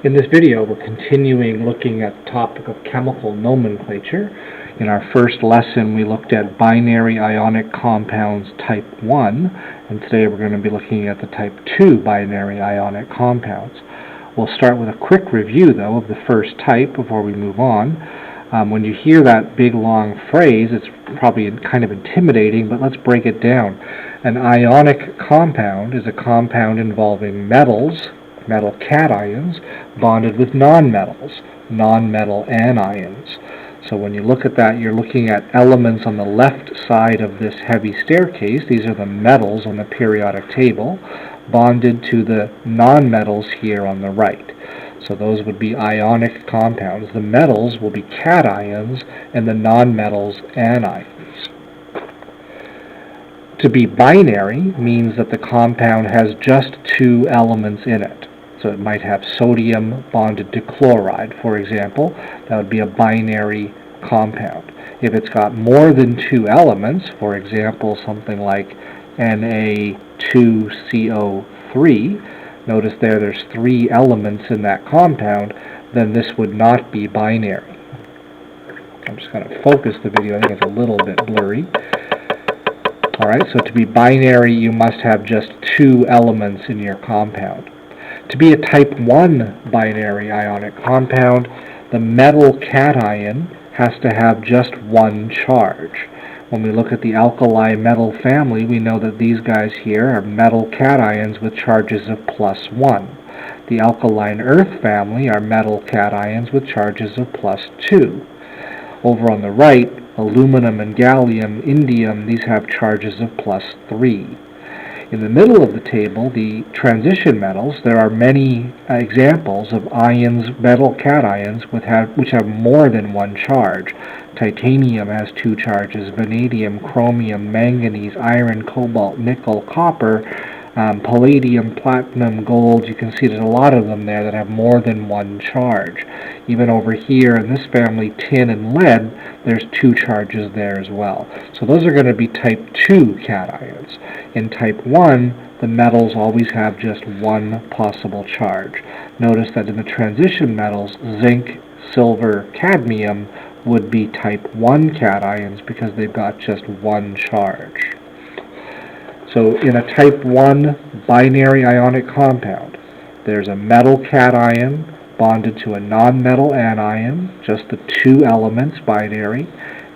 In this video, we're continuing looking at the topic of chemical nomenclature. In our first lesson, we looked at binary ionic compounds type 1, and today we're going to be looking at the type 2 binary ionic compounds. We'll start with a quick review, though, of the first type before we move on. When you hear that big, long phrase, it's probably kind of intimidating, but let's break it down. An ionic compound is a compound involving metals, metal cations, bonded with nonmetals, nonmetal anions. So when you look at that, you're looking at elements on the left side of this heavy staircase. These are the metals on the periodic table, bonded to the nonmetals here on the right. So those would be ionic compounds. The metals will be cations and the nonmetals anions. To be binary means that the compound has just two elements in it. So it might have sodium bonded to chloride, for example. That would be a binary compound. If it's got more than two elements, for example, something like Na2CO3, notice there's three elements in that compound, then this would not be binary. I'm just going to focus the video. I think it's a little bit blurry. Alright, so to be binary, you must have just two elements in your compound. To be a type 1 binary ionic compound, the metal cation has to have just one charge. When we look at the alkali metal family, we know that these guys here are metal cations with charges of +1. The alkaline earth family are metal cations with charges of +2. Over on the right, aluminum and gallium, indium, these have charges of +3. In the middle of the table, the transition metals, there are many examples of ions, metal cations, which have more than one charge. Titanium has two charges, vanadium, chromium, manganese, iron, cobalt, nickel, copper, palladium, platinum, gold. You can see there's a lot of them there that have more than one charge. Even over here in this family, tin and lead, there's two charges there as well. So those are going to be type 2 cations. In type 1, the metals always have just one possible charge. Notice that in the transition metals, zinc, silver, cadmium would be type 1 cations because they've got just one charge. So in a type 1 binary ionic compound, there's a metal cation bonded to a nonmetal anion, just the two elements, binary,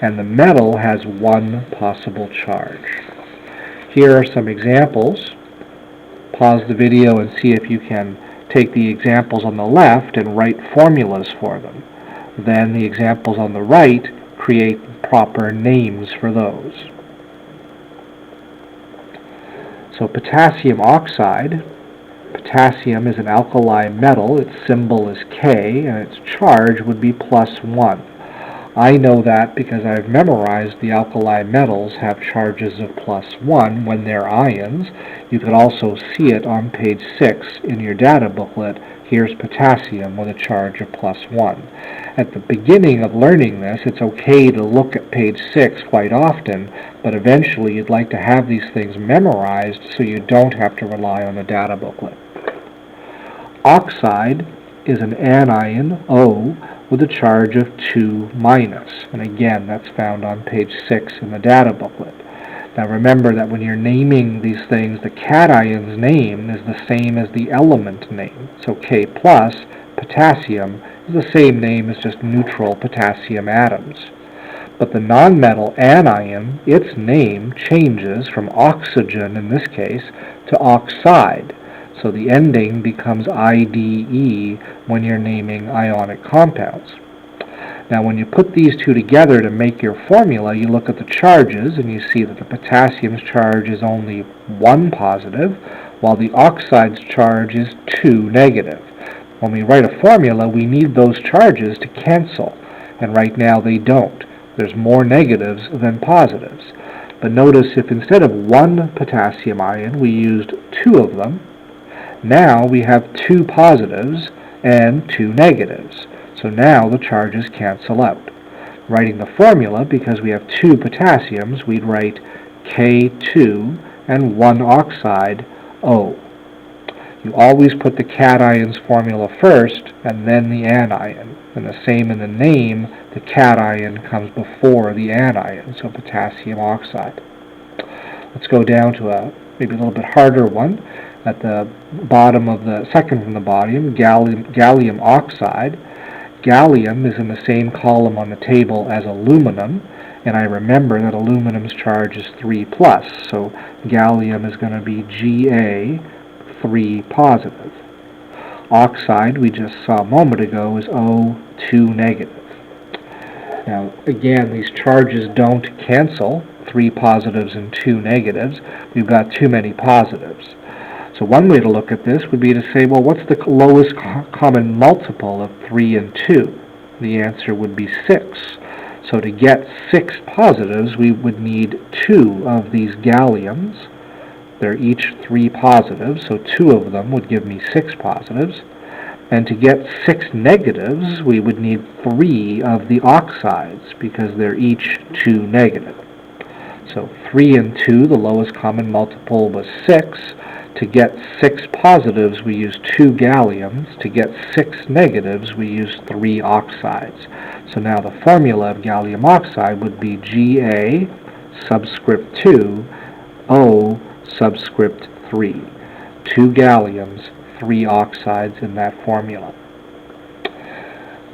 and the metal has one possible charge. Here are some examples. Pause the video and see if you can take the examples on the left and write formulas for them. Then the examples on the right, create proper names for those. So potassium oxide. Potassium is an alkali metal. Its symbol is K, and its charge would be +1. I know that because I've memorized the alkali metals have charges of +1 when they're ions. You could also see it on page 6 in your data booklet. Here's potassium with a charge of +1. At the beginning of learning this, it's okay to look at page 6 quite often, but eventually you'd like to have these things memorized so you don't have to rely on a data booklet. Oxide is an anion, O, with a charge of 2-, and again, that's found on page 6 in the data booklet. Now remember that when you're naming these things, the cation's name is the same as the element name. So K+, potassium, is the same name as just neutral potassium atoms. But the nonmetal anion, its name changes from oxygen in this case to oxide. So the ending becomes IDE when you're naming ionic compounds. Now when you put these two together to make your formula, you look at the charges and you see that the potassium's charge is only 1 positive, while the oxide's charge is 2 negative. When we write a formula, we need those charges to cancel, and right now they don't. There's more negatives than positives. But notice if instead of one potassium ion, we used two of them, now we have 2 positives and 2 negatives. So now the charges cancel out. Writing the formula, because we have 2 potassiums, we'd write K2 and 1 oxide, O. You always put the cation's formula first and then the anion. And the same in the name, the cation comes before the anion, so potassium oxide. Let's go down to maybe a little bit harder one. At the bottom of the second from the bottom, gallium oxide. Gallium is in the same column on the table as aluminum, and I remember that aluminum's charge is 3+, so gallium is going to be Ga 3 positive. Oxide, we just saw a moment ago, is O2 negative. Now, again, these charges don't cancel, 3 positives and 2 negatives. We've got too many positives. So one way to look at this would be to say, well, what's the lowest common multiple of 3 and 2? The answer would be 6. So to get 6 positives, we would need 2 of these galliums. They're each 3 positives, so 2 of them would give me 6 positives. And to get 6 negatives, we would need 3 of the oxides, because they're each 2 negative. So 3 and 2, the lowest common multiple was 6. To get 6 positives, we use 2 galliums. To get 6 negatives, we use 3 oxides. So now the formula of gallium oxide would be Ga subscript 2, O subscript 3. 2 galliums, 3 oxides in that formula.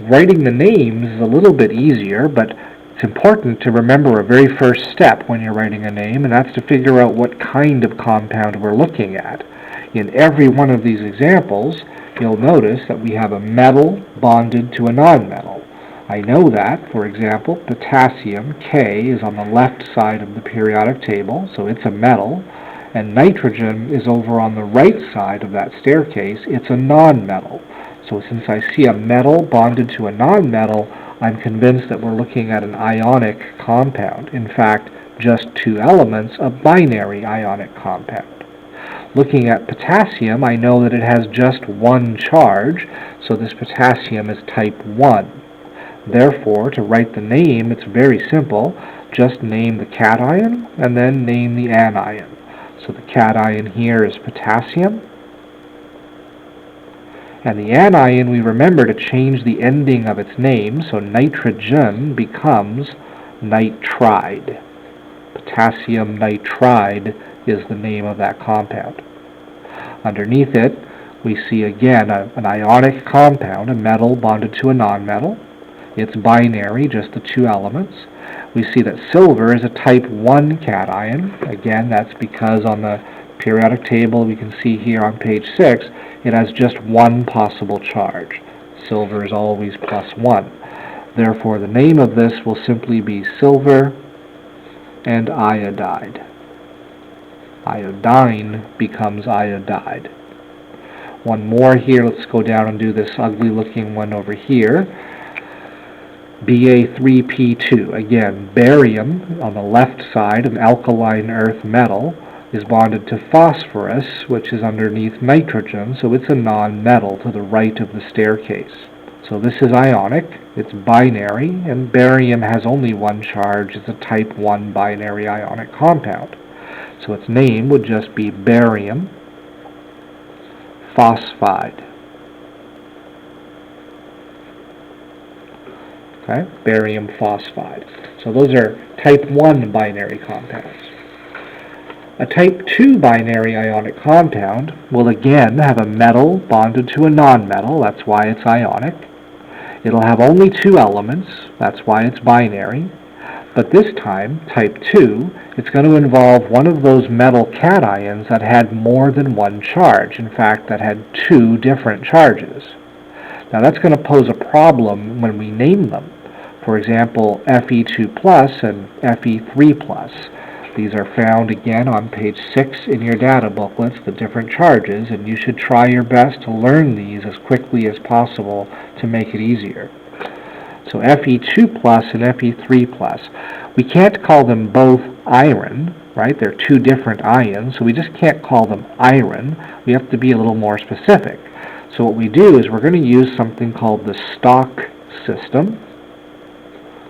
Writing the names is a little bit easier, but it's important to remember a very first step when you're writing a name, and that's to figure out what kind of compound we're looking at. In every one of these examples, you'll notice that we have a metal bonded to a nonmetal. I know that, for example, potassium, K, is on the left side of the periodic table, so it's a metal, and nitrogen is over on the right side of that staircase, it's a nonmetal. So since I see a metal bonded to a nonmetal, I'm convinced that we're looking at an ionic compound. In fact, just 2 elements, a binary ionic compound. Looking at potassium, I know that it has just 1 charge, so this potassium is type 1. Therefore, to write the name, it's very simple. Just name the cation and then name the anion. So the cation here is potassium. And the anion, we remember to change the ending of its name, so nitrogen becomes nitride. Potassium nitride is the name of that compound. Underneath it, we see again an ionic compound, a metal bonded to a nonmetal. It's binary, just the 2 elements. We see that silver is a type 1 cation. Again, that's because on the periodic table we can see here on page 6, it has just 1 possible charge. Silver is always +1. Therefore, the name of this will simply be silver and iodide. Iodine becomes iodide. One more here. Let's go down and do this ugly looking one over here. Ba3P2. Again, barium on the left side, an alkaline earth metal, is bonded to phosphorus, which is underneath nitrogen, so it's a non-metal to the right of the staircase. So this is ionic, it's binary, and barium has only 1 charge. It's a type 1 binary ionic compound. So its name would just be barium phosphide. Okay, barium phosphide. So those are type 1 binary compounds. A type 2 binary ionic compound will again have a metal bonded to a nonmetal, that's why it's ionic. It'll have only 2 elements, that's why it's binary. But this time, type 2, it's going to involve one of those metal cations that had more than 1 charge, in fact, that had 2 different charges. Now that's going to pose a problem when we name them. For example, Fe2+ and Fe3+. These are found again on page 6 in your data booklets, the different charges, and you should try your best to learn these as quickly as possible to make it easier. So Fe2+ and Fe3+. We can't call them both iron, right? They're 2 different ions, so we just can't call them iron. We have to be a little more specific. So what we do is we're going to use something called the stock system.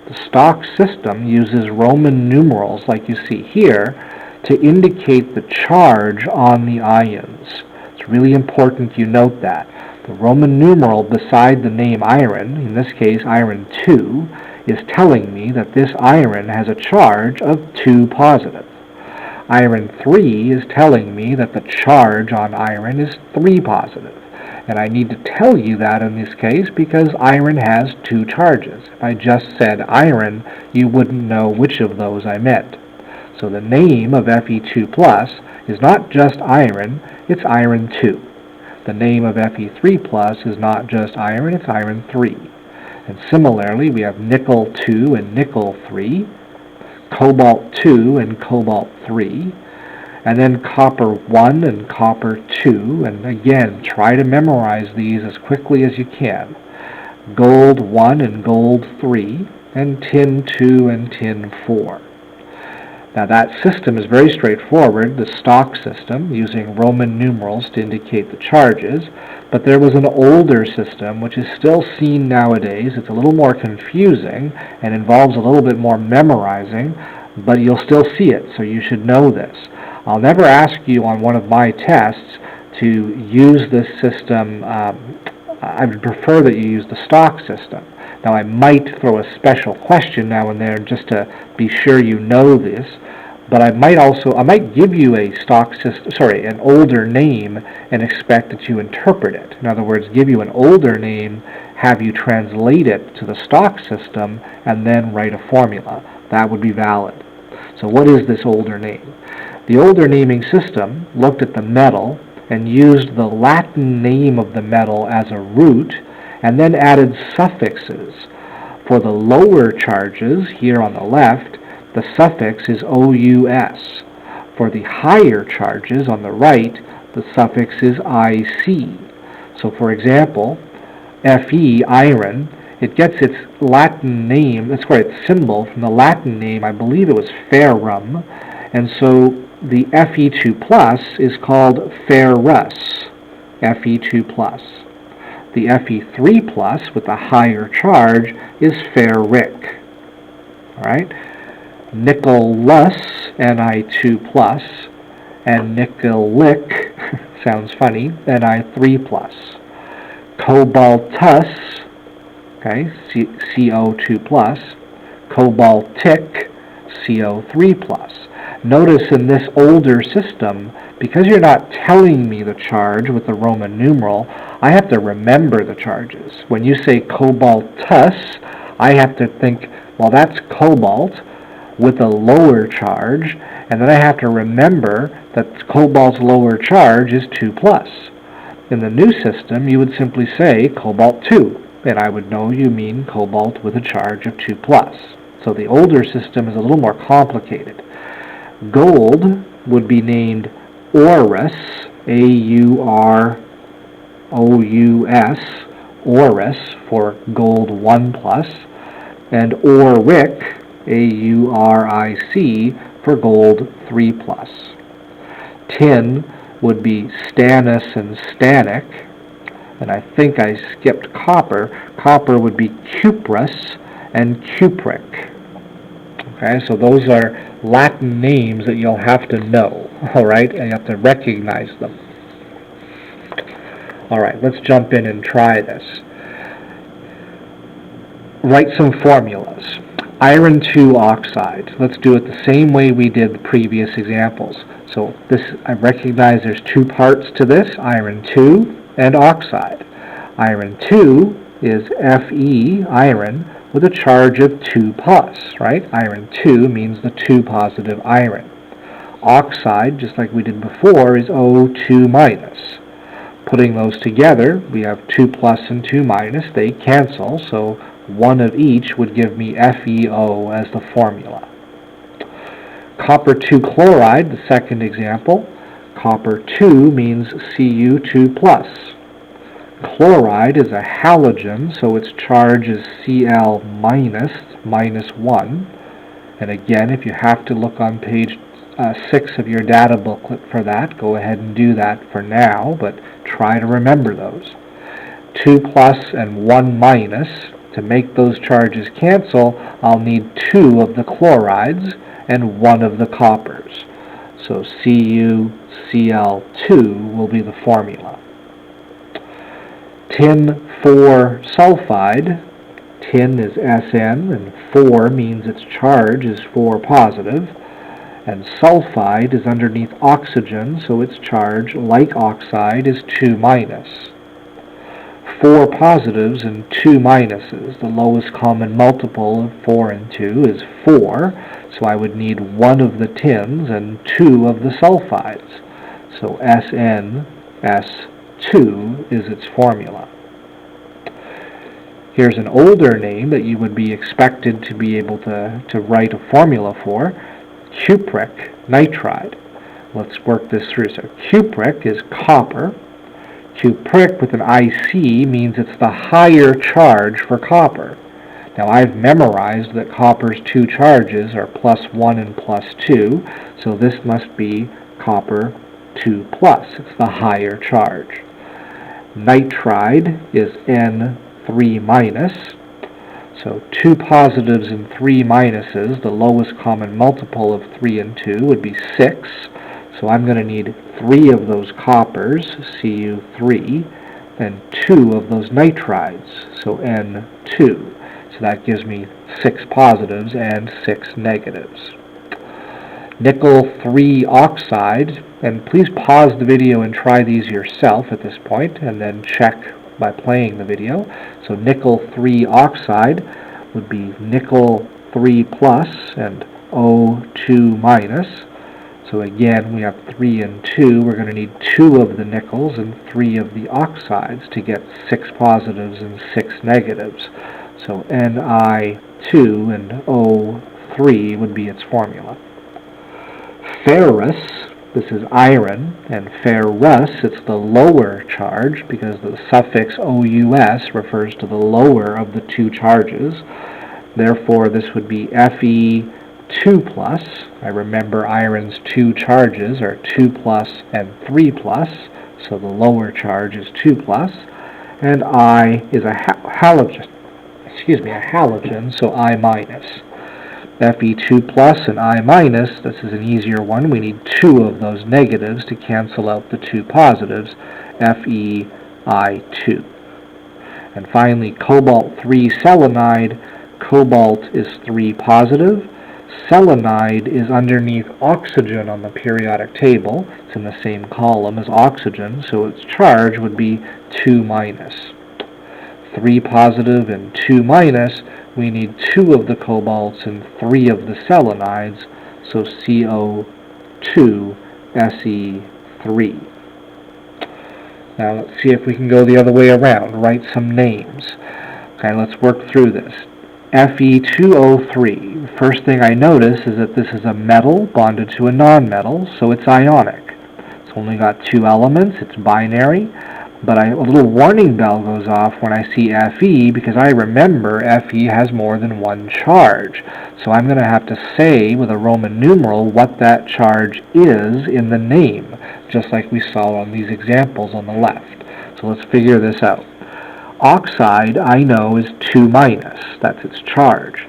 The stock system uses Roman numerals, like you see here, to indicate the charge on the ions. It's really important you note that. The Roman numeral beside the name iron, in this case iron 2, is telling me that this iron has a charge of 2 positive. Iron 3 is telling me that the charge on iron is 3 positive. And I need to tell you that in this case because iron has 2 charges. If I just said iron, you wouldn't know which of those I meant. So the name of Fe2+ is not just iron, it's iron 2. The name of Fe3+ is not just iron, it's iron 3. And similarly, we have nickel 2 and nickel 3, cobalt 2 and cobalt 3, and then copper 1 and copper 2, and again, try to memorize these as quickly as you can. Gold 1 and gold 3, and tin 2 and tin 4. Now that system is very straightforward, the stock system, using Roman numerals to indicate the charges, but there was an older system which is still seen nowadays. It's a little more confusing and involves a little bit more memorizing, but you'll still see it, so you should know this. I'll never ask you on one of my tests to use this system. I would prefer that you use the stock system. Now I might throw a special question now and then just to be sure you know this, but I might give you a an older name and expect that you interpret it. In other words, give you an older name, have you translate it to the stock system, and then write a formula. That would be valid. So what is this older name? The older naming system looked at the metal and used the Latin name of the metal as a root, and then added suffixes. For the lower charges, here on the left, the suffix is OUS. For the higher charges on the right, the suffix is IC. So for example, Fe, iron, it gets its Latin name, its symbol from the Latin name, I believe it was ferrum, and so the Fe2+ is called ferrous, Fe2+. The Fe3+ with the higher charge is ferric. All right? Nickel-lus, Ni2+, and nickel-lic, sounds funny, Ni3+. Cobaltus, okay, CO2+, cobaltic, CO3+. Notice in this older system, because you're not telling me the charge with the Roman numeral, I have to remember the charges. When you say cobaltus, I have to think, well, that's cobalt with a lower charge, and then I have to remember that cobalt's lower charge is 2+. In the new system, you would simply say cobalt 2, and I would know you mean cobalt with a charge of 2+. So the older system is a little more complicated. Gold would be named Aurous, Aurous, Aurous for gold 1+, and Auric, Auric, for gold 3+. Tin would be stannous and stannic, and I think I skipped copper. Copper would be cuprous and cupric. Okay, so those are Latin names that you'll have to know, all right, and you have to recognize them. All right, let's jump in and try this. Write some formulas. Iron 2 oxide. Let's do it the same way we did the previous examples. So I recognize there's 2 parts to this, iron 2 and oxide. Iron 2 is Fe, iron, with a charge of 2+, right? Iron 2 means the 2 positive iron. Oxide, just like we did before, is O2-. Putting those together, we have 2+ and 2-. They cancel, so one of each would give me FeO as the formula. Copper 2 chloride, the second example. Copper 2 means Cu2+. Chloride is a halogen, so its charge is Cl-, -1. And again, if you have to look on page 6 of your data booklet for that, go ahead and do that for now, but try to remember those. 2+ and 1-. To make those charges cancel, I'll need 2 of the chlorides and 1 of the coppers. So CuCl2 will be the formula. Tin 4 sulfide. Tin is Sn, and 4 means its charge is 4 positive. And sulfide is underneath oxygen, so its charge, like oxide, is 2 minus. 4 positives and 2 minuses. The lowest common multiple of 4 and 2 is 4, so I would need 1 of the tins and 2 of the sulfides. So SnS2 is its formula. Here's an older name that you would be expected to be able to write a formula for, cupric nitride. Let's work this through. So cupric is copper. Cupric with an IC means it's the higher charge for copper. Now I've memorized that copper's two charges are +1 and +2, so this must be copper 2+. It's the higher charge. Nitride is N3-, so 2 positives and 3 minuses. The lowest common multiple of 3 and 2 would be 6. So I'm going to need 3 of those coppers, Cu3, and 2 of those nitrides, so N2. So that gives me 6 positives and 6 negatives. Nickel 3 oxide, and please pause the video and try these yourself at this point, and then check by playing the video. So nickel 3 oxide would be nickel 3+ and O2-. So again, we have 3 and 2. We're going to need 2 of the nickels and 3 of the oxides to get 6 positives and 6 negatives. So Ni2 and O3 would be its formula. Ferrous, this is iron, and ferrous, it's the lower charge because the suffix OUS refers to the lower of the two charges. Therefore, this would be Fe2+. I remember iron's two charges are 2+ and 3+, so the lower charge is 2+, and I is a halogen, so I-. Fe2+ and I-, this is an easier one. We need 2 of those negatives to cancel out the 2 positives, FeI2. And finally, cobalt-3 selenide. Cobalt is 3 positive. Selenide is underneath oxygen on the periodic table. It's in the same column as oxygen, so its charge would be 2-. 3 positive and 2-, we need 2 of the cobalts and 3 of the selenides, so CO2Se3. Now let's see if we can go the other way around, write some names. Okay, let's work through this. Fe2O3. The first thing I notice is that this is a metal bonded to a nonmetal, so it's ionic. It's only got 2 elements, it's binary, but a little warning bell goes off when I see Fe because I remember Fe has more than 1 charge. So I'm going to have to say with a Roman numeral what that charge is in the name, just like we saw on these examples on the left. So let's figure this out. Oxide, I know, is 2-, that's its charge.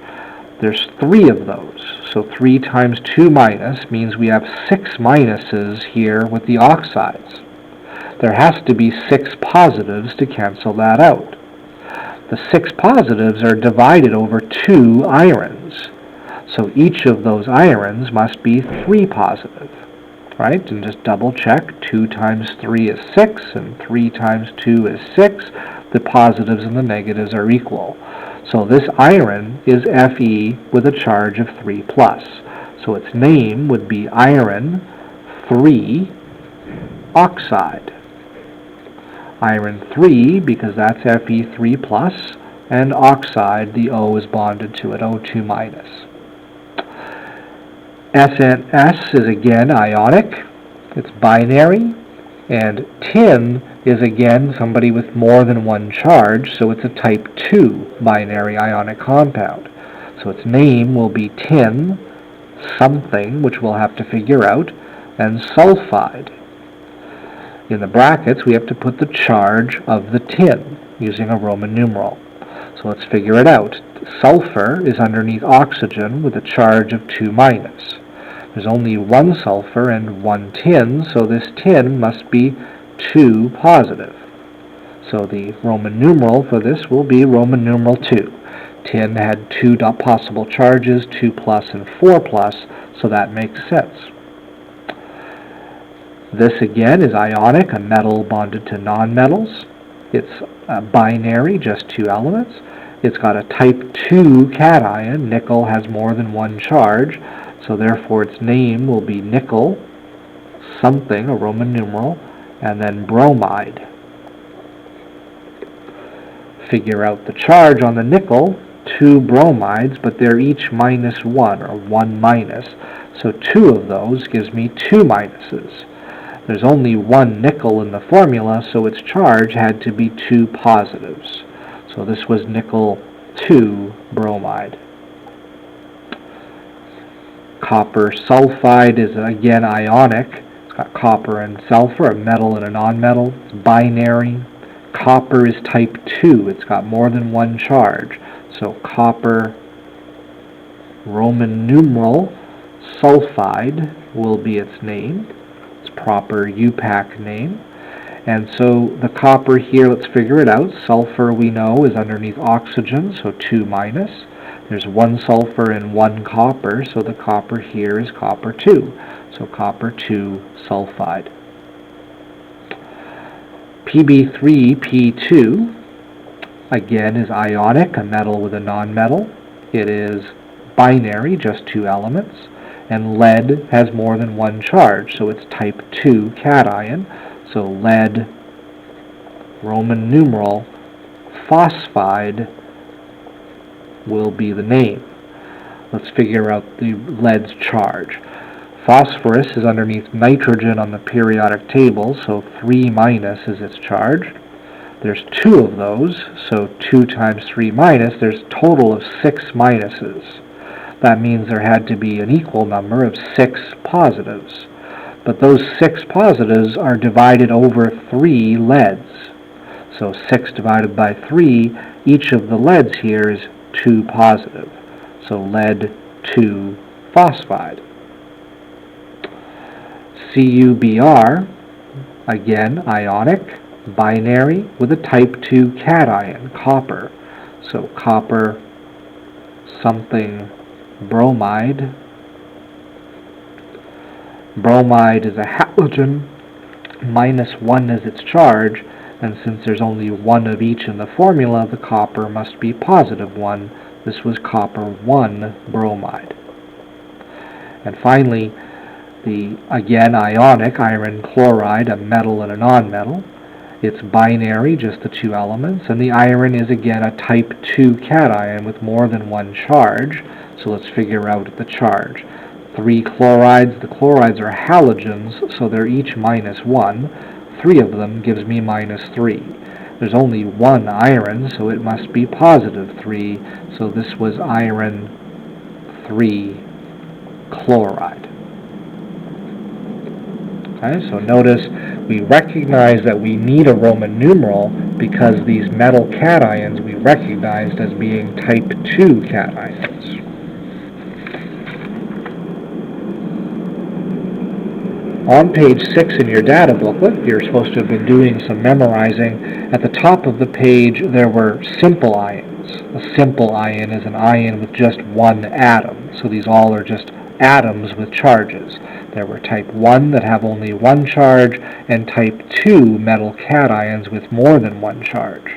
There's 3 of those, so 3 times 2- means we have 6 minuses here with the oxides. There has to be 6 positives to cancel that out. The 6 positives are divided over 2 irons, so each of those irons must be 3 positive. Right? And just double check, 2 times 3 is 6, and 3 times 2 is 6. The positives and the negatives are equal. So this iron is Fe with a charge of 3+. So its name would be iron 3 oxide. Iron 3, because that's Fe3+, and oxide, the O is bonded to it, O2-. SNS is again ionic, it's binary, and tin is again somebody with more than 1 charge, so it's a type 2 binary ionic compound. So its name will be tin something, which we'll have to figure out, and sulfide. In the brackets, we have to put the charge of the tin using a Roman numeral. So let's figure it out. Sulfur is underneath oxygen with a charge of 2-. There's only one sulfur and one tin, so this tin must be 2 positive. So the Roman numeral for this will be Roman numeral 2. Tin had 2 possible charges, 2 plus and 4 plus, so that makes sense. This again is ionic, a metal bonded to nonmetals. It's binary, just 2 elements. It's got a type 2 cation. Nickel has more than one charge, so therefore its name will be nickel something, a Roman numeral, and then bromide. Figure out the charge on the nickel, 2 bromides, but they're each -1, or 1 minus. So 2 of those gives me 2 minuses. There's only 1 nickel in the formula, so its charge had to be 2 positives. So this was nickel 2 bromide. Copper sulfide is again ionic. It's got copper and sulfur, a metal and a nonmetal. It's binary. Copper is type 2. It's got more than one charge. So copper Roman numeral sulfide will be its name. Its proper UPAC name. And so the copper here, let's figure it out. Sulfur we know is underneath oxygen, so 2 minus. There's 1 sulfur and 1 copper, so the copper here is copper 2. So copper 2 sulfide. Pb3P2, again, is ionic, a metal with a nonmetal. It is binary, just 2 elements. And lead has more than one charge, so it's type 2 cation. So lead, Roman numeral, phosphide will be the name. Let's figure out the lead's charge. Phosphorus is underneath nitrogen on the periodic table, so 3 minus is its charge. There's 2 of those, so 2 times 3 minus, there's a total of 6 minuses. That means there had to be an equal number of 6 positives. But those 6 positives are divided over 3 leads. So 6 divided by 3, each of the leads here is 2 positive. So lead 2 phosphide. CuBr, again ionic, binary with a type 2 cation, copper. So copper something bromide. Bromide is a halogen, -1 is its charge, and since there's only 1 of each in the formula, the copper must be +1. This was copper 1 bromide. And finally, the, again, ionic iron chloride, a metal and a nonmetal. It's binary, just the 2 elements, and the iron is again a type 2 cation with more than one charge, so let's figure out the charge. 3 chlorides, the chlorides are halogens, so they're each -1. 3 of them gives me -3. There's only 1 iron, so it must be +3, so this was iron 3 chloride. Okay, so notice we recognize that we need a Roman numeral because these metal cations we recognized as being type 2 cations. On page 6 in your data booklet, you're supposed to have been doing some memorizing. At the top of the page, there were simple ions. A simple ion is an ion with just 1 atom. So these all are just atoms with charges. There were type 1 that have only 1 charge, and type 2 metal cations with more than 1 charge.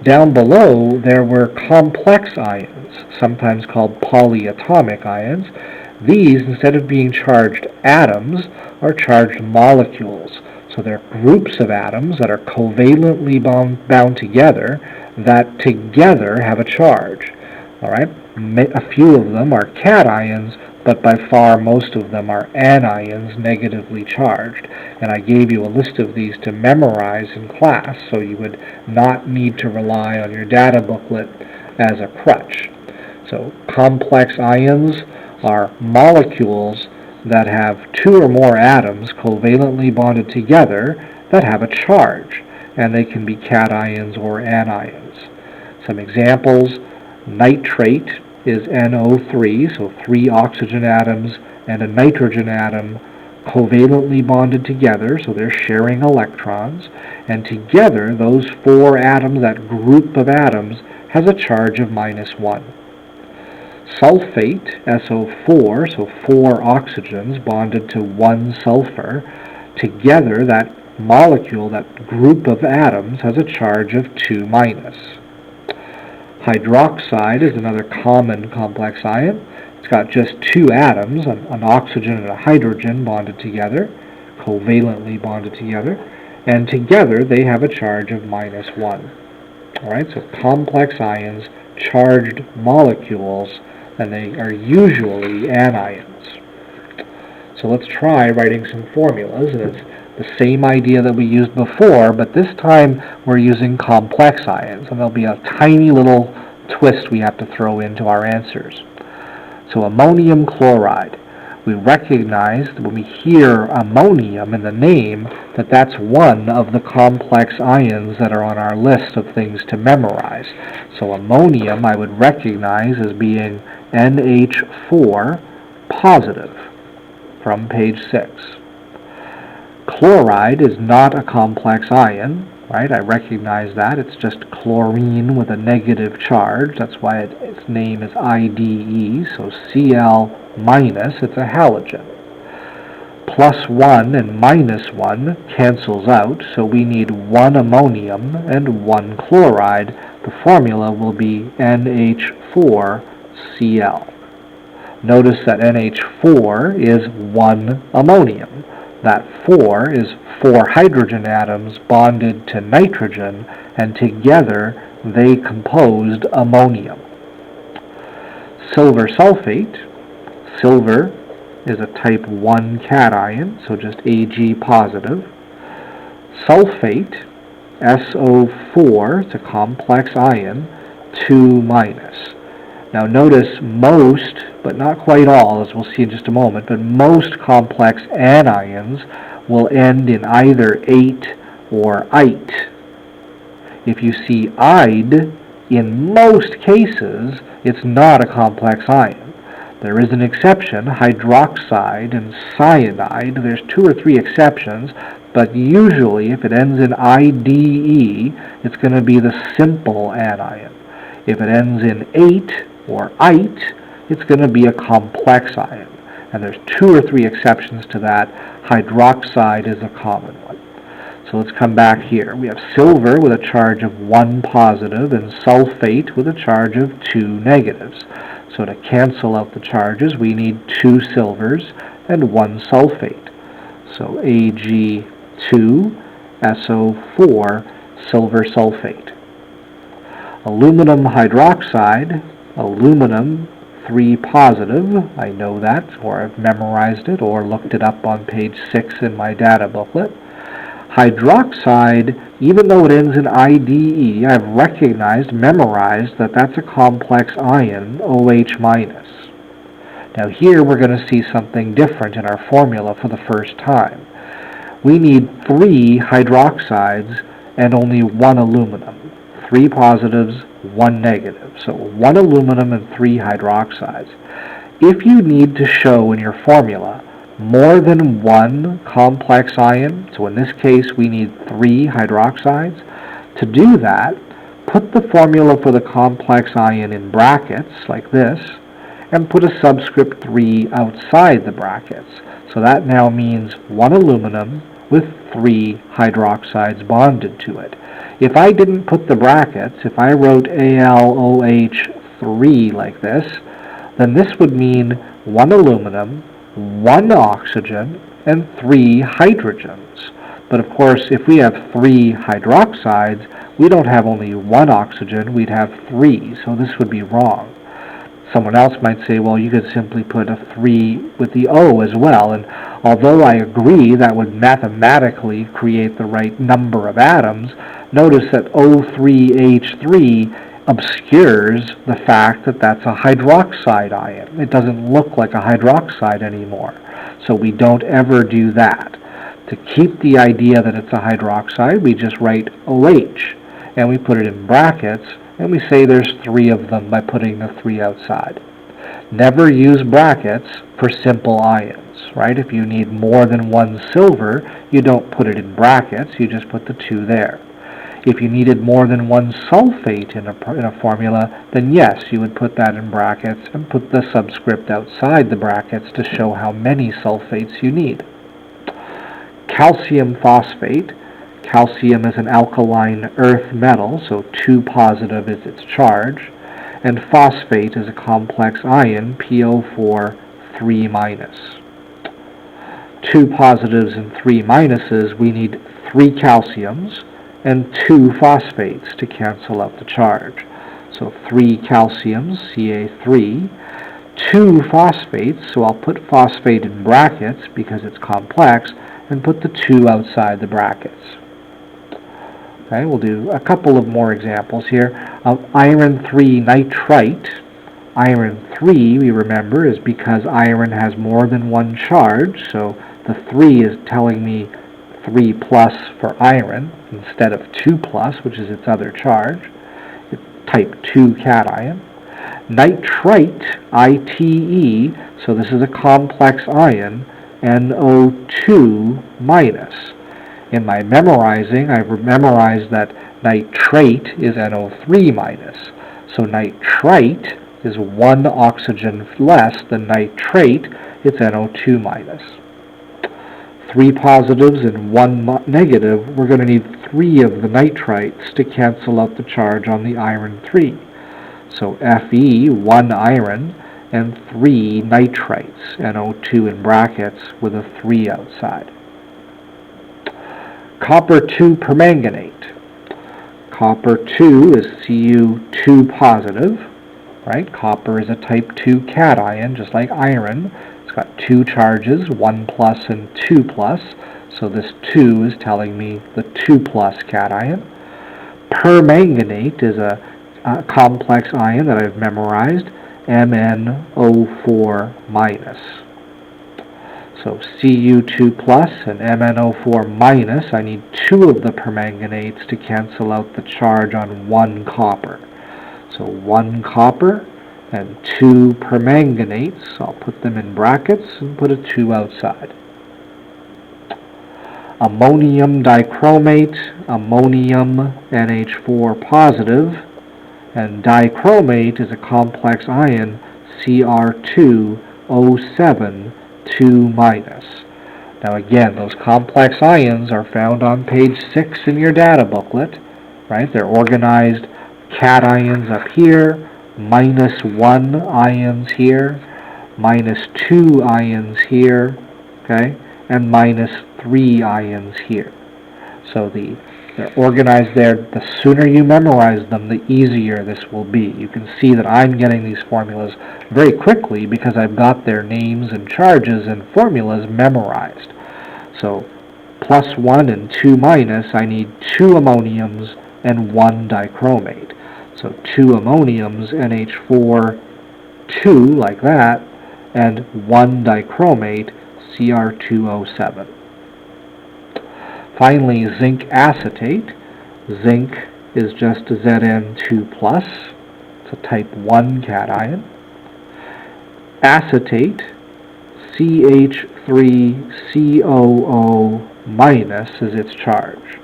Down below, there were complex ions, sometimes called polyatomic ions. These, instead of being charged atoms, are charged molecules. So they're groups of atoms that are covalently bound together that together have a charge. All right? A few of them are cations, but by far most of them are anions, negatively charged. And I gave you a list of these to memorize in class, so you would not need to rely on your data booklet as a crutch. So complex ions are molecules that have 2 or more atoms covalently bonded together that have a charge, and they can be cations or anions. Some examples: nitrate is NO3, so 3 oxygen atoms and a nitrogen atom covalently bonded together, so they're sharing electrons, and together those four atoms, that group of atoms, has a charge of -1. Sulfate, SO4, so four oxygens bonded to one sulfur, together that molecule, that group of atoms, has a charge of 2-. Hydroxide is another common complex ion. It's got just two atoms, an oxygen and a hydrogen bonded together, covalently bonded together, and together they have a charge of -1. Alright, so complex ions, charged molecules, and they are usually anions. So let's try writing some formulas, and it's the same idea that we used before, but this time we're using complex ions, and there'll be a tiny little twist we have to throw into our answers. So ammonium chloride. We recognize that when we hear ammonium in the name, that that's one of the complex ions that are on our list of things to memorize. So ammonium I would recognize as being NH4 positive from page 6. Chloride is not a complex ion, right? I recognize that. It's just chlorine with a negative charge. That's why its name is IDE, so Cl minus, it's a halogen. +1 and -1 cancels out, so we need one ammonium and one chloride. The formula will be NH4Cl. Notice that NH4 is one ammonium. That 4 is four hydrogen atoms bonded to nitrogen, and together they composed ammonium. Silver sulfate. Silver is a type 1 cation, so just Ag positive. Sulfate, SO4, it's a complex ion, 2-. Now notice most, but not quite all, as we'll see in just a moment, but most complex anions will end in either ate or ite. If you see ide, in most cases, it's not a complex ion. There is an exception, hydroxide and cyanide. There's 2 or 3 exceptions, but usually if it ends in IDE, it's going to be the simple anion. If it ends in ate or ite, it's going to be a complex ion. And there's 2 or 3 exceptions to that. Hydroxide is a common one. So let's come back here. We have silver with a charge of 1 positive and sulfate with a charge of 2 negatives. So to cancel out the charges, we need 2 silvers and 1 sulfate. So Ag2SO4 silver sulfate. Aluminum hydroxide, aluminum 3 positive, I know that, or I've memorized it, or looked it up on page 6 in my data booklet. Hydroxide, even though it ends in IDE, I've recognized, memorized that that's a complex ion, OH-. Now here we're going to see something different in our formula for the first time. We need 3 hydroxides and only 1 aluminum. 3 positives, 1 negative. So 1 aluminum and 3 hydroxides. If you need to show in your formula more than 1 complex ion, so in this case we need 3 hydroxides, to do that, put the formula for the complex ion in brackets, like this, and put a subscript 3 outside the brackets. So that now means 1 aluminum with 3 hydroxides bonded to it. If I didn't put the brackets, if I wrote AlOH3 like this, then this would mean 1 aluminum, 1 oxygen, and 3 hydrogens. But of course, if we have 3 hydroxides, we don't have only 1 oxygen, we'd have 3, so this would be wrong. Someone else might say, well, you could simply put a 3 with the O as well, and although I agree that would mathematically create the right number of atoms, notice that O3H3 obscures the fact that that's a hydroxide ion. It doesn't look like a hydroxide anymore, so we don't ever do that. To keep the idea that it's a hydroxide, we just write OH, and we put it in brackets, and we say there's 3 of them by putting the 3 outside. Never use brackets for simple ions, right? If you need more than one silver, you don't put it in brackets, you just put the 2 there. If you needed more than one sulfate in a formula, then yes, you would put that in brackets and put the subscript outside the brackets to show how many sulfates you need. Calcium phosphate. Calcium is an alkaline earth metal, so 2 positive is its charge. And phosphate is a complex ion, PO4, 3 minus. 2 positives and 3 minuses, we need 3 calciums and 2 phosphates to cancel out the charge. So 3 calciums, Ca3, 2 phosphates, so I'll put phosphate in brackets because it's complex, and put the 2 outside the brackets. Okay, we'll do a couple of more examples here of iron 3 nitrite. Iron 3, we remember, is because iron has more than one charge, so the 3 is telling me 3 plus for iron instead of 2 plus, which is its other charge. It's type 2 cation. Nitrite, ITE, so this is a complex ion, NO2 minus. In my memorizing, I've memorized that nitrate is NO3 minus. So nitrite is 1 oxygen less than nitrate, it's NO2 minus. 3 positives and 1 negative, we're going to need 3 of the nitrites to cancel out the charge on the iron 3. So Fe, 1 iron, and 3 nitrites, NO2 in brackets with a 3 outside. Copper 2 permanganate. Copper 2 is Cu2 positive, right? Copper is a type 2 cation, just like iron. It's got 2 charges, 1 plus and 2 plus, so this 2 is telling me the 2 plus cation. Permanganate is a complex ion that I've memorized, MnO4 minus. So Cu2 plus and MnO4 minus, I need 2 of the permanganates to cancel out the charge on 1 copper. So 1 copper and 2 permanganates, I'll put them in brackets and put a 2 outside. Ammonium dichromate, ammonium NH4 positive, and dichromate is a complex ion, Cr2O7, 2 minus. Now again, those complex ions are found on page 6 in your data booklet, right? They're organized cations up here, -1 ions here, -2 ions here, okay, and -3 ions here. So they're organized there. The sooner you memorize them, the easier this will be. You can see that I'm getting these formulas very quickly because I've got their names and charges and formulas memorized. So +1 and 2 minus, I need 2 ammoniums and 1 dichromate. So 2 ammoniums, NH4, 2, like that, and 1 dichromate, Cr2O7. Finally, zinc acetate. Zinc is just Zn2+. It's a type 1 cation. Acetate, CH3COO minus is its charge.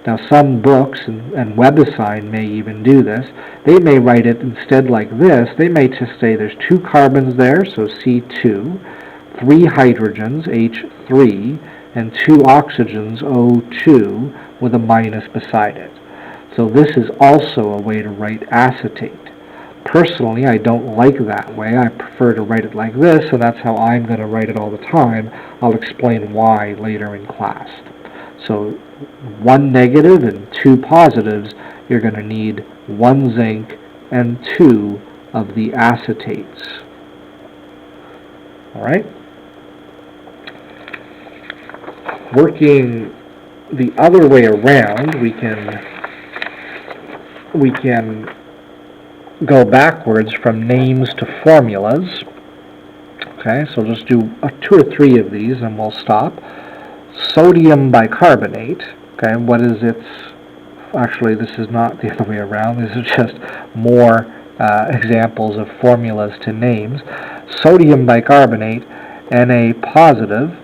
Now some books and WebAssign may even do this. They may write it instead like this. They may just say there's 2 carbons there, so C2, 3 hydrogens, H3, and 2 oxygens, O2, with a minus beside it. So this is also a way to write acetate. Personally, I don't like that way. I prefer to write it like this, and that's how I'm going to write it all the time. I'll explain why later in class. So 1 negative and 2 positives, you're going to need 1 zinc and 2 of the acetates. All right? Working the other way around, we can go backwards from names to formulas. Okay, so just do 2 or 3 of these and we'll stop. Sodium bicarbonate. Okay, what is its... Actually, this is not the other way around. This is just more examples of formulas to names. Sodium bicarbonate, Na positive.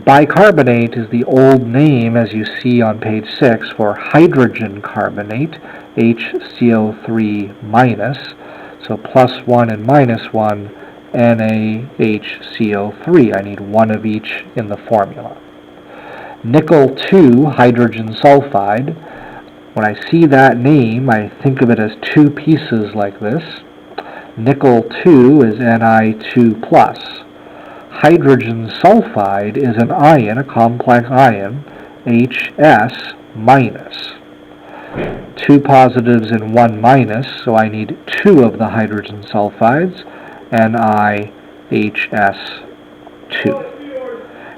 Bicarbonate is the old name, as you see on page 6, for hydrogen carbonate, HCO3 minus. So plus 1 and minus 1, NaHCO3. I need one of each in the formula. Nickel 2 hydrogen sulfide. When I see that name, I think of it as two pieces like this. Nickel 2 is Ni2 plus. Hydrogen sulfide is an ion, a complex ion, HS minus. Two positives and one minus, so I need two of the hydrogen sulfides, NiHS2.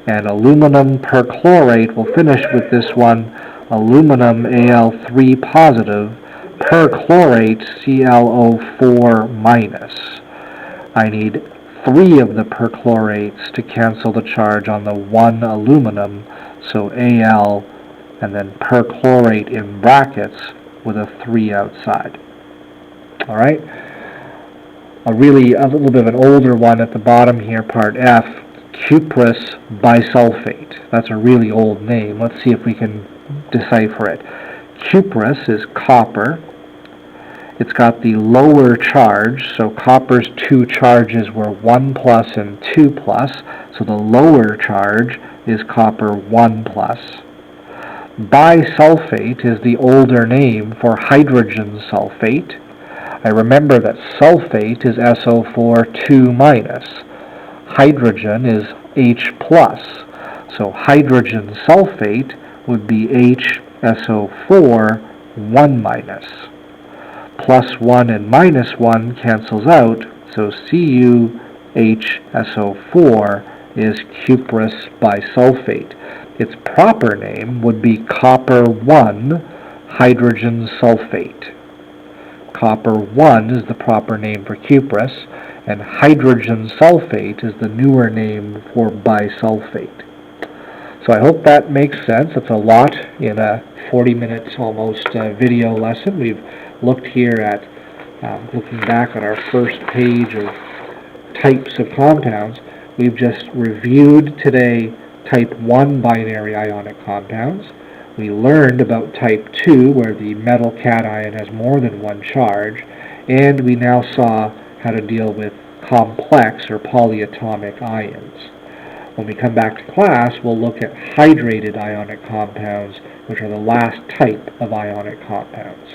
And aluminum perchlorate, we'll finish with this one, aluminum Al3 positive, perchlorate ClO4 minus. I need three of the perchlorates to cancel the charge on the one aluminum, so Al and then perchlorate in brackets with a 3 outside. All right? A little bit of an older one at the bottom here, part F, cuprous bisulfate. That's a really old name. Let's see if we can decipher it. Cuprous is copper. It's got the lower charge, so copper's two charges were 1 plus and 2 plus, so the lower charge is copper 1 plus. Bisulfate is the older name for hydrogen sulfate. I remember that sulfate is SO4 2 minus. Hydrogen is H plus, so hydrogen sulfate would be HSO4 1 minus. Plus 1 and minus 1 cancels out, so CuHSO4 is cuprous bisulfate. Its proper name would be copper 1 hydrogen sulfate. Copper 1 is the proper name for cuprous, and hydrogen sulfate is the newer name for bisulfate. So I hope that makes sense. It's a lot in a 40-minute almost video lesson. We've looked here at, looking back on our first page of types of compounds. We've just reviewed today type 1 binary ionic compounds. We learned about type 2, where the metal cation has more than one charge, and we now saw how to deal with complex or polyatomic ions. When we come back to class, we'll look at hydrated ionic compounds, which are the last type of ionic compounds.